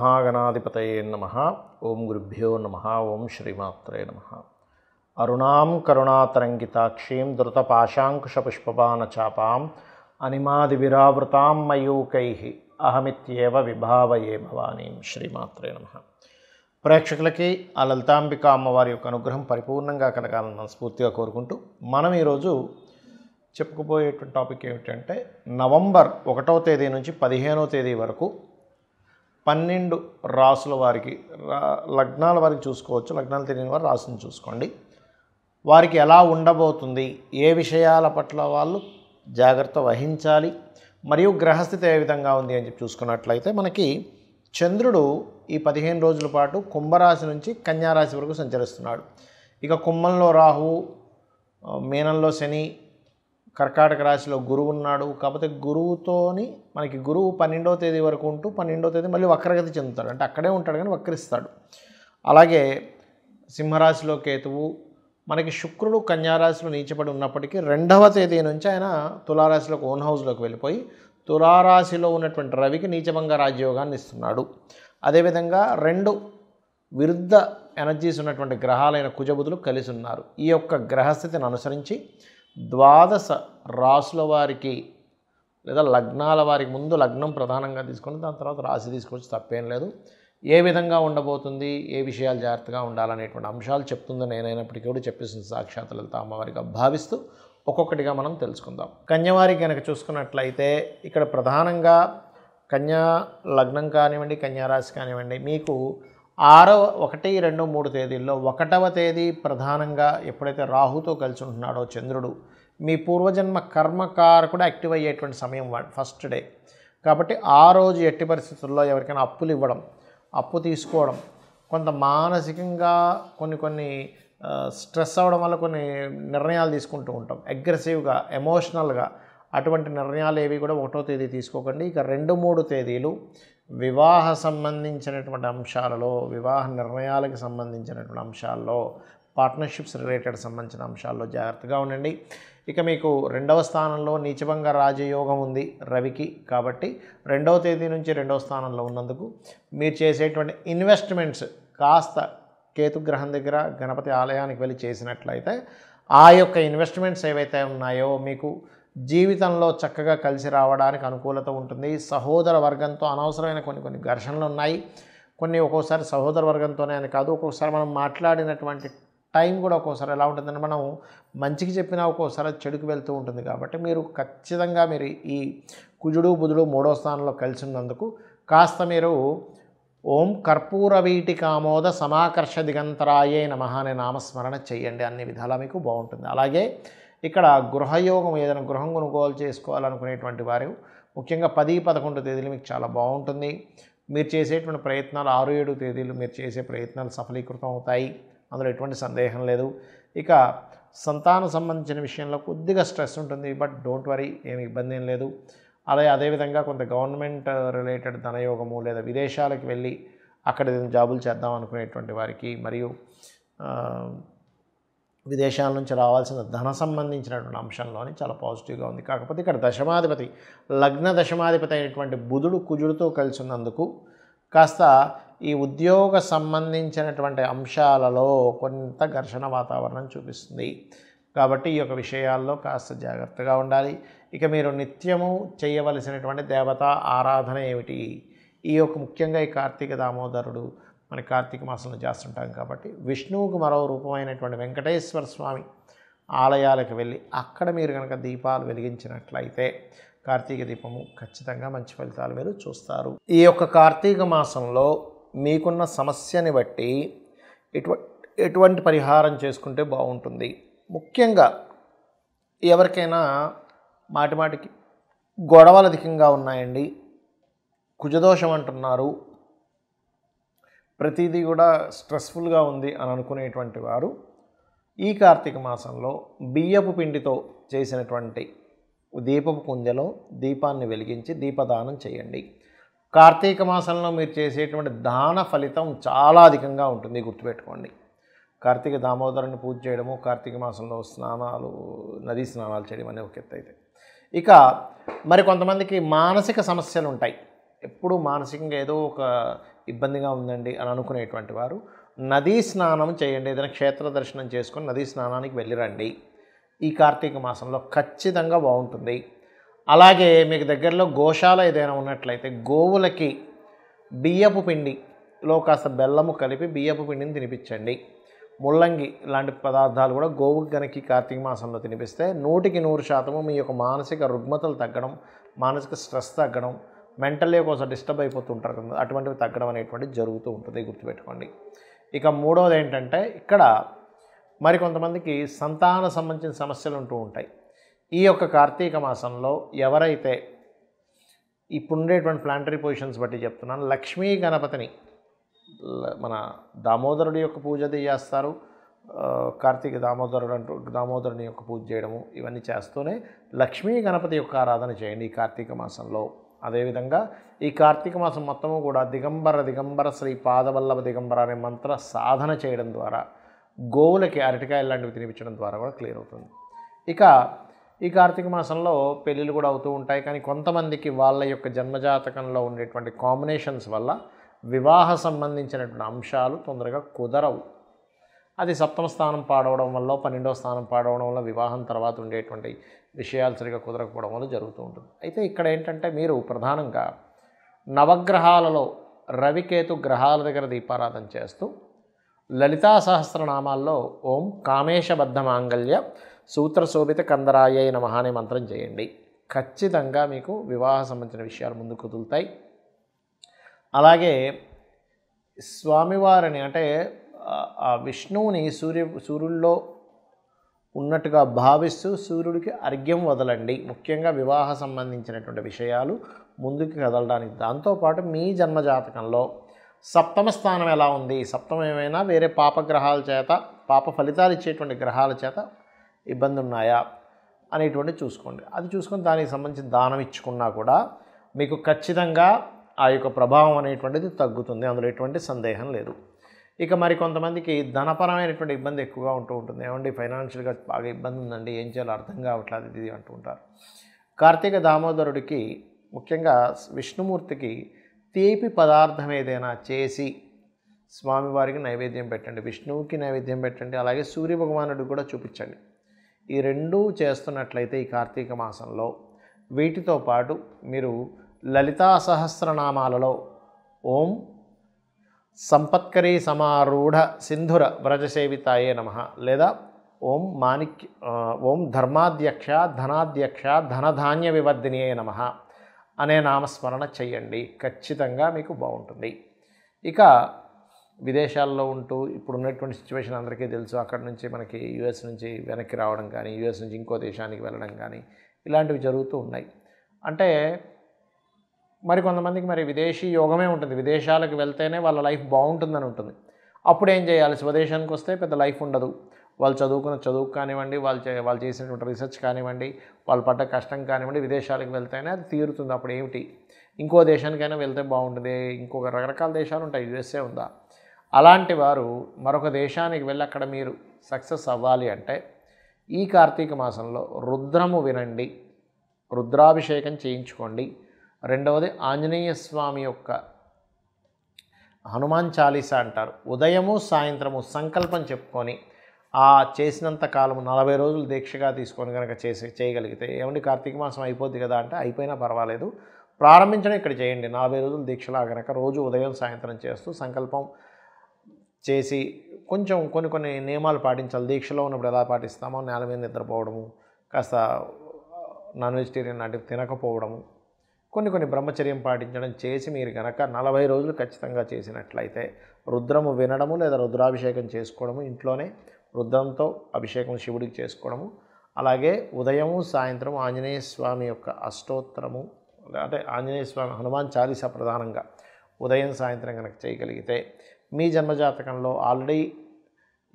శ్రీమహాగణాధిపతయే నమః. ఓం గురుభ్యో నమః. ఓం శ్రీమాత్రే నమః. అరుణాం కరుణాతరంగితాక్షీం ధృతపాశాంకుశపుష్పబాణచాపాం అనిమాదివిరావృతాం మయూకైః అహమిత్యేవ విభావయే భవానీం. శ్రీమాత్రే నమః. ప్రేక్షకులకి ఆ లలితాంబిక అమ్మవారి యొక్క అనుగ్రహం పరిపూర్ణంగా కలగాలని మనస్ఫూర్తిగా కోరుకుంటూ మనం ఈరోజు చెప్పుకోబోయేటువంటి టాపిక్ ఏమిటంటే నవంబర్ 1వ తేదీ నుంచి 15వ తేదీ వరకు 12 రాసుల వారికి లగ్నాల వారికి చూసుకోవచ్చు. లగ్నాలు తెలియని వారు రాసుని చూసుకోండి. వారికి ఎలా ఉండబోతుంది, ఏ విషయాల పట్ల వాళ్ళు జాగ్రత్త వహించాలి, మరియు గ్రహస్థితి ఏ విధంగా ఉంది అని చెప్పి చూసుకున్నట్లయితే మనకి చంద్రుడు ఈ 15 రోజుల పాటు కుంభరాశి నుంచి కన్యారాశి వరకు సంచరిస్తున్నాడు. ఇక కుంభంలో రాహువు, మీనంలో శని, కర్కాటక రాశిలో గురువు ఉన్నాడు. కాకపోతే గురువుతోని మనకి గురువు 12వ తేదీ వరకు ఉంటూ 12వ తేదీ మళ్ళీ వక్రగతి చెందుతాడు, అంటే అక్కడే ఉంటాడు కానీ వక్రిస్తాడు. అలాగే సింహరాశిలో కేతువు, మనకి శుక్రుడు కన్యారాశిలో నీచపడి ఉన్నప్పటికీ 2వ తేదీ నుంచి ఆయన తులారాశిలోకి ఓన్ హౌస్లోకి వెళ్ళిపోయి తులారాశిలో ఉన్నటువంటి రవికి నీచభంగ రాజ్యోగాన్ని ఇస్తున్నాడు. అదేవిధంగా 2 విరుద్ధ ఎనర్జీస్ ఉన్నటువంటి గ్రహాలైన కుజబుధులు కలిసి ఉన్నారు. ఈ యొక్క గ్రహస్థితిని అనుసరించి 12 రాసుల వారికి లేదా లగ్నాల వారికి ముందు లగ్నం ప్రధానంగా తీసుకొని దాని తర్వాత రాశి తీసుకొచ్చి తప్పేం లేదు. ఏ విధంగా ఉండబోతుంది, ఏ విషయాలు జాగ్రత్తగా ఉండాలనేటువంటి అంశాలు చెప్తుందో నేనైనప్పటికీ కూడా చెప్పేసిన సాక్షాత్ లలిత అమ్మవారిగా భావిస్తూ ఒక్కొక్కటిగా మనం తెలుసుకుందాం. కన్యవారికి కనుక చూసుకున్నట్లయితే ఇక్కడ ప్రధానంగా కన్యా లగ్నం కానివ్వండి, కన్యారాశి కానివ్వండి, మీకు 1, 2, 3 తేదీల్లో 1వ తేదీ ప్రధానంగా ఎప్పుడైతే రాహుతో కలిసి ఉంటున్నాడో చంద్రుడు, మీ పూర్వజన్మ కర్మకారకుడు యాక్టివ్ అయ్యేటువంటి సమయం ఫస్ట్ డే. కాబట్టి ఆ రోజు ఎట్టి పరిస్థితుల్లో ఎవరికైనా అప్పులు ఇవ్వడం, అప్పు తీసుకోవడం, కొంత మానసికంగా కొన్ని స్ట్రెస్ అవ్వడం వల్ల కొన్ని నిర్ణయాలు తీసుకుంటూ ఉంటాం. అగ్రెసివ్గా, ఎమోషనల్గా అటువంటి నిర్ణయాలు ఏవి కూడా 1వ తేదీ తీసుకోకండి. ఇక 2, 3 తేదీలు వివాహ సంబంధించినటువంటి అంశాలలో, వివాహ నిర్ణయాలకు సంబంధించినటువంటి అంశాల్లో, పార్ట్నర్షిప్స్ రిలేటెడ్ సంబంధించిన అంశాల్లో జాగ్రత్తగా ఉండండి. ఇక మీకు 2వ స్థానంలో నీచభంగ రాజయోగం ఉంది రవికి. కాబట్టి 2వ తేదీ నుంచి 2వ స్థానంలో ఉన్నందుకు మీరు చేసేటువంటి ఇన్వెస్ట్మెంట్స్ కాస్త కేతుగ్రహం దగ్గర గణపతి ఆలయానికి వెళ్ళి చేసినట్లయితే ఆ యొక్క ఇన్వెస్ట్మెంట్స్ ఏవైతే ఉన్నాయో మీకు జీవితంలో చక్కగా కలిసి రావడానికి అనుకూలత ఉంటుంది. సహోదర వర్గంతో అనవసరమైన కొన్ని ఘర్షణలు ఉన్నాయి. ఒక్కోసారి సహోదర వర్గంతోనే అని కాదు, ఒక్కొక్కసారి మనం మాట్లాడినటువంటి టైం కూడా ఒక్కోసారి ఎలా ఉంటుందంటే మనం మంచికి చెప్పినా ఒక్కోసారి చెడుకు వెళ్తూ ఉంటుంది. కాబట్టి మీరు ఖచ్చితంగా మీరు ఈ కుజుడు బుధుడు 3వ స్థానంలో కలిసి ఉన్నందుకు కాస్త మీరు ఓం కర్పూర వీటికామోద సమాకర్ష దిగంతరాయే నమః అనే నామస్మరణ చేయండి. అన్ని విధాలా మీకు బాగుంటుంది. అలాగే ఇక్కడ గృహయోగం, ఏదైనా గృహం కొనుగోలు చేసుకోవాలనుకునేటువంటి వారు ముఖ్యంగా 10, 11 తేదీలు మీకు చాలా బాగుంటుంది. మీరు చేసేటువంటి ప్రయత్నాలు 6, 7 తేదీలు మీరు చేసే ప్రయత్నాలు సఫలీకృతం అవుతాయి, అందులో ఎటువంటి సందేహం లేదు. ఇక సంతానం సంబంధించిన విషయంలో కొద్దిగా స్ట్రెస్ ఉంటుంది, బట్ డోంట్ వరీ, ఏమి ఇబ్బంది ఏం లేదు. అదేవిధంగా కొంత గవర్నమెంట్ రిలేటెడ్ ధనయోగము లేదా విదేశాలకు వెళ్ళి అక్కడ జాబులు చేద్దాం అనుకునేటువంటి వారికి, మరియు విదేశాల నుంచి రావాల్సిన ధన సంబంధించినటువంటి అంశంలోని చాలా పాజిటివ్గా ఉంది. కాకపోతే ఇక్కడ దశమాధిపతి, లగ్న దశమాధిపతి అయినటువంటి బుధుడు కుజుడితో కలిసి ఉన్నందుకు కాస్త ఈ ఉద్యోగ సంబంధించినటువంటి అంశాలలో కొంత ఘర్షణ వాతావరణం చూపిస్తుంది. కాబట్టి ఈ యొక్క విషయాల్లో కాస్త జాగ్రత్తగా ఉండాలి. ఇక మీరు నిత్యము చేయవలసినటువంటి దేవతా ఆరాధన ఏమిటి, ఈ యొక్క ముఖ్యంగా ఈ కార్తీక దామోదరుడు మన కార్తీక మాసంలో చేస్తుంటాం కాబట్టి విష్ణువుకు మరో రూపమైనటువంటి వెంకటేశ్వర స్వామి ఆలయాలకు వెళ్ళి అక్కడ మీరు కనుక దీపాలు వెలిగించినట్లయితే కార్తీక దీపము ఖచ్చితంగా మంచి ఫలితాలు మీరు చూస్తారు. ఈ యొక్క కార్తీక మాసంలో మీకున్న సమస్యని బట్టి ఎటువంటి పరిహారం చేసుకుంటే బాగుంటుంది. ముఖ్యంగా ఎవరికైనా మాటికి గొడవలు అధికంగా ఉన్నాయండి, కుజదోషం అంటున్నారు, ప్రతిదీ కూడా స్ట్రెస్ఫుల్గా ఉంది అని అనుకునేటువంటి వారు ఈ కార్తీక మాసంలో బియ్యపు పిండితో చేసినటువంటి దీపపు కుందెలో దీపాన్ని వెలిగించి దీపదానం చేయండి. కార్తీక మాసంలో మీరు చేసేటువంటి దాన ఫలితం చాలా అధికంగా ఉంటుంది, గుర్తుపెట్టుకోండి. కార్తీక దామోదరుని పూజ చేయడము, కార్తీక మాసంలో స్నానాలు, నదీ స్నానాలు చేయడం అనే ఒక ఎత్తు అయితే, ఇక మరి కొంతమందికి మానసిక సమస్యలు ఉంటాయి. ఎప్పుడు మానసికంగా ఏదో ఒక ఇబ్బందిగా ఉందండి అని అనుకునేటువంటి వారు నదీ స్నానం చేయండి. ఏదైనా క్షేత్ర దర్శనం చేసుకొని నదీ స్నానానికి వెళ్ళిరండి. ఈ కార్తీక మాసంలో ఖచ్చితంగా బాగుంటుంది. అలాగే మీకు దగ్గరలో గోశాల ఏదైనా ఉన్నట్లయితే గోవులకి బియ్యపు పిండిలో కాస్త బెల్లము కలిపి బియ్యపు పిండిని తినిపించండి. ముల్లంగి లాంటి పదార్థాలు కూడా గోవుకి కనుక కార్తీక మాసంలో తినిపిస్తే 100% మీ యొక్క మానసిక రుగ్మతలు తగ్గడం, మానసిక స్ట్రెస్ తగ్గడం, మెంటల్లీ కోసం డిస్టర్బ్ అయిపోతుంటారు కదా, అటువంటివి తగ్గడం అనేటువంటిది జరుగుతూ ఉంటుంది, గుర్తుపెట్టుకోండి. ఇక మూడవది ఏంటంటే ఇక్కడ మరికొంతమందికి సంతాన సంబంధించిన సమస్యలు ఉంటూ ఉంటాయి. ఈ యొక్క కార్తీక మాసంలో ఎవరైతే ఇప్పుడుండేటువంటి ప్లానటరీ పొజిషన్స్ బట్టి చెప్తున్నాను, లక్ష్మీ గణపతిని మన దామోదరుడి యొక్క పూజ చేస్తారు. కార్తీక దామోదరుని యొక్క పూజ చేయడము ఇవన్నీ చేస్తూనే లక్ష్మీ గణపతి యొక్క ఆరాధన చేయండి ఈ కార్తీక మాసంలో. అదేవిధంగా ఈ కార్తీక మాసం మొత్తము కూడా దిగంబర శ్రీ పాదవల్లభ దిగంబర అనే మంత్ర సాధన చేయడం ద్వారా, గోవులకి అరటికాయలు లాంటివి తినిపించడం ద్వారా కూడా క్లియర్ అవుతుంది. ఇక ఈ కార్తీక మాసంలో పెళ్ళిళ్ళు కూడా అవుతూ ఉంటాయి. కానీ కొంతమందికి వాళ్ళ యొక్క జన్మజాతకంలో ఉండేటువంటి కాంబినేషన్స్ వల్ల వివాహ సంబంధించినటువంటి అంశాలు తొందరగా కుదరవు. అది సప్తమ స్థానం పాడవడం వల్ల, 12వ స్థానం పాడవడం వల్ల, వివాహం తర్వాత ఉండేటువంటి విషయాలు సరిగా కుదరకపోవడం వల్ల జరుగుతూ ఉంటుంది. అయితే ఇక్కడ ఏంటంటే మీరు ప్రధానంగా నవగ్రహాలలో రవికేతు గ్రహాల దగ్గర దీపారాధన చేస్తూ లలితా సహస్రనామాల్లో ఓం కామేశబద్ధ మాంగళ్య సూత్రశోభిత కందరాయ నమః అనే మంత్రం చేయండి. ఖచ్చితంగా మీకు వివాహ సంబంధించిన విషయాలు ముందు కుదురుతాయి. అలాగే స్వామివారిని అంటే ఆ విష్ణువుని సూర్యుల్లో ఉన్నట్టుగా భావిస్తూ సూర్యుడికి అర్ఘ్యం వదలండి. ముఖ్యంగా వివాహ సంబంధించినటువంటి విషయాలు ముందుకు కదలడానికి. దాంతోపాటు మీ జన్మజాతకంలో సప్తమ స్థానం ఎలా ఉంది, సప్తమం ఏమైనా వేరే పాపగ్రహాల చేత, పాప ఫలితాలు ఇచ్చేటువంటి గ్రహాల చేత ఇబ్బంది ఉన్నాయా అనేటువంటి చూసుకోండి. అది చూసుకొని దానికి సంబంధించి దానం ఇచ్చుకున్నా కూడా మీకు ఖచ్చితంగా ఆ యొక్క ప్రభావం అనేటువంటిది తగ్గుతుంది. అందులో ఎటువంటి సందేహం లేదు. ఇక మరి కొంతమందికి ధనపరమైనటువంటి ఇబ్బంది ఎక్కువగా ఉంటూ ఉంటుంది. ఏమండి ఫైనాన్షియల్గా బాగా ఇబ్బంది ఉందండి, ఏం చేయాలో అర్థం కావట్లేదు ఇది అంటూ ఉంటారు. కార్తీక దామోదరుడికి ముఖ్యంగా విష్ణుమూర్తికి తీపి పదార్థం ఏదైనా చేసి స్వామివారికి నైవేద్యం పెట్టండి. విష్ణువుకి నైవేద్యం పెట్టండి. అలాగే సూర్యభగవానుడికి కూడా చూపించండి. ఈ రెండూ చేస్తున్నట్లయితే ఈ కార్తీక మాసంలో వీటితో పాటు మీరు లలితా సహస్రనామాలలో ఓం సంపత్కరీ సమారూఢ సింధుర వ్రజసేవితాయే నమః లేదా ఓం ధర్మాధ్యక్ష ధనాధ్యక్ష ధనధాన్య వివర్ధినియే నమః అనే నామస్మరణ చెయ్యండి. ఖచ్చితంగా మీకు బాగుంటుంది. ఇక విదేశాల్లో ఉంటూ ఇప్పుడు ఉన్నటువంటి సిచ్యువేషన్ అందరికీ తెలుసు. అక్కడ నుంచి మనకి యుఎస్ నుంచి వెనక్కి రావడం కానీ, యుఎస్ నుంచి ఇంకో దేశానికి వెళ్ళడం కానీ ఇలాంటివి జరుగుతూ ఉన్నాయి. అంటే మరి కొంతమందికి మరి విదేశీ యోగమే ఉంటుంది. విదేశాలకు వెళ్తేనే వాళ్ళ లైఫ్ బాగుంటుందని ఉంటుంది. అప్పుడు ఏం చేయాలి? స్వదేశానికి వస్తే పెద్ద లైఫ్ ఉండదు. వాళ్ళు చదువుకున్న చదువు కానివ్వండి, వాళ్ళు చేసినటువంటి రీసెర్చ్ కానివ్వండి, వాళ్ళు పడ్డ కష్టం కానివ్వండి, విదేశాలకు వెళ్తేనే అది తీరుతుంది. అప్పుడు ఏమిటి, ఇంకో దేశానికైనా వెళ్తే బాగుంటుంది. ఇంకొక రకరకాల దేశాలు ఉంటాయి, యుఎస్ఏ ఉందా. అలాంటి వారు మరొక దేశానికి వెళ్ళి అక్కడ మీరు సక్సెస్ అవ్వాలి అంటే ఈ కార్తీక మాసంలో రుద్రము వినండి, రుద్రాభిషేకం చేయించుకోండి. రెండవది ఆంజనేయ స్వామి యొక్క హనుమాన్ చాలీసా అంటారు. ఉదయము సాయంత్రము సంకల్పం చెప్పుకొని ఆ చేసినంత కాలము 40 రోజులు దీక్షగా తీసుకొని కనుక చేయగలిగితే, ఏమండి కార్తీక మాసం అయిపోద్ది కదా అంటే అయిపోయినా పర్వాలేదు, ప్రారంభించడం ఇక్కడ చేయండి. 40 రోజులు దీక్షలా కనుక రోజు ఉదయం సాయంత్రం చేస్తూ సంకల్పం చేసి కొంచెం కొన్ని నియమాలు పాటించాలి. దీక్షలో ఉన్నప్పుడు ఎలా పాటిస్తామో నేల మీద నిద్రపోవడము, కాస్త నాన్ వెజిటేరియన్ లాంటివి తినకపోవడము, కొన్ని బ్రహ్మచర్యం పాటించడం చేసి మీరు కనుక 40 రోజులు ఖచ్చితంగా చేసినట్లయితే రుద్రము వినడము లేదా రుద్రాభిషేకం చేసుకోవడము, ఇంట్లోనే రుద్రంతో అభిషేకం శివుడికి చేసుకోవడము, అలాగే ఉదయము సాయంత్రం ఆంజనేయ స్వామి యొక్క అష్టోత్తరము అంటే ఆంజనేయ స్వామి హనుమాన్ చాలీసా ప్రధానంగా ఉదయం సాయంత్రం కనుక చేయగలిగితే మీ జన్మజాతకంలో ఆల్రెడీ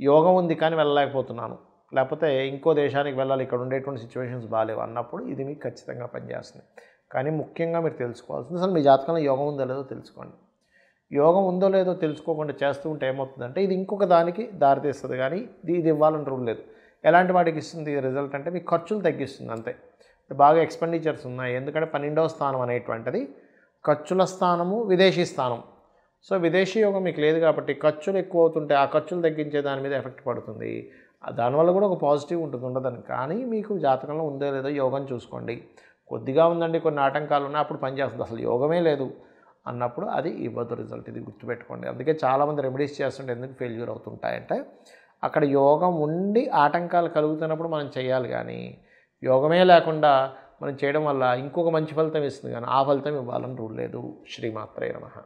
యోగం ఉంది కానీ వెళ్ళలేకపోతున్నాను, లేకపోతే ఇంకో దేశానికి వెళ్ళాలి, ఇక్కడ ఉండేటువంటి సిచ్యువేషన్స్ బాగాలేవు అన్నప్పుడు ఇది మీకు ఖచ్చితంగా పనిచేస్తుంది. కానీ ముఖ్యంగా మీరు తెలుసుకోవాల్సింది అసలు మీ జాతకంలో యోగం ఉందో లేదో తెలుసుకోండి. యోగం ఉందో లేదో తెలుసుకోకుండా చేస్తూ ఉంటే ఏమవుతుందంటే ఇది ఇంకొక దానికి దారితీస్తుంది. కానీ ఇది ఇవ్వాలని రూల్ లేదు. ఎలాంటి వాటికి ఇస్తుంది రిజల్ట్ అంటే మీకు ఖర్చులు తగ్గిస్తుంది అంతే. బాగా ఎక్స్పెండిచర్స్ ఉన్నాయి. ఎందుకంటే 12వ స్థానం అనేటువంటిది ఖర్చుల స్థానము, విదేశీ స్థానం. సో విదేశీ యోగం మీకు లేదు కాబట్టి ఖర్చులు ఎక్కువ అవుతుంటే ఆ ఖర్చులు తగ్గించే దాని మీద ఎఫెక్ట్ పడుతుంది. దానివల్ల కూడా ఒక పాజిటివ్ ఉంటుంది, ఉండదని. కానీ మీకు జాతకంలో ఉందో లేదో యోగం చూసుకోండి. కొద్దిగా ఉందండి, కొన్ని ఆటంకాలు ఉన్నాయి, అప్పుడు పనిచేస్తుంది. అసలు యోగమే లేదు అన్నప్పుడు అది ఇవ్వదు రిజల్ట్. ఇది గుర్తుపెట్టుకోండి. అందుకే చాలామంది రెమెడీస్ చేస్తుంటే ఎందుకు ఫెయిల్యూర్ అవుతుంటాయంటే అక్కడ యోగం ఉండి ఆటంకాలు కలుగుతున్నప్పుడు మనం చేయాలి. కానీ యోగమే లేకుండా మనం చేయడం వల్ల ఇంకొక మంచి ఫలితం ఇస్తుంది, కానీ ఆ ఫలితం ఇవ్వాలని రూల్ లేదు. శ్రీమాత్రే నమః.